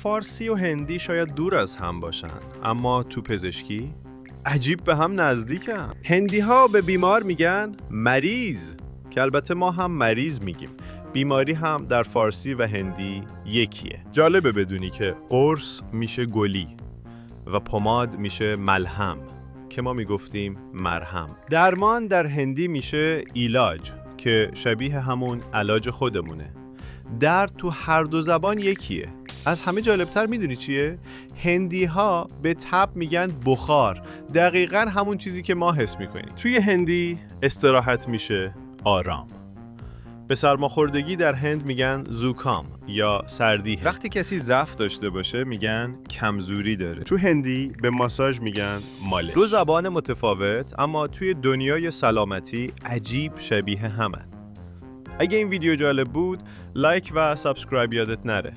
فارسی و هندی شاید دور از هم باشن، اما تو پزشکی عجیب به هم نزدیکن. هندی ها به بیمار میگن مریض، که البته ما هم مریض میگیم. بیماری هم در فارسی و هندی یکیه. جالبه بدونی که قرص میشه گلی و پماد میشه ملهم که ما میگفتیم مرهم. درمان در هندی میشه ایلاج که شبیه همون علاج خودمونه. درد تو هر دو زبان یکیه. از همه جالبتر میدونی چیه؟ هندی ها به تب میگن بخار، دقیقاً همون چیزی که ما حس میکنیم. توی هندی استراحت میشه آرام. به سرماخوردگی در هند میگن زوکام یا سردی. وقتی کسی ضعف داشته باشه میگن کمزوری داره. تو هندی به ماساژ میگن مالش. دو زبان متفاوت اما توی دنیای سلامتی عجیب شبیه همن. اگه این ویدیو جالب بود لایک و سابسکرایب یادت نره.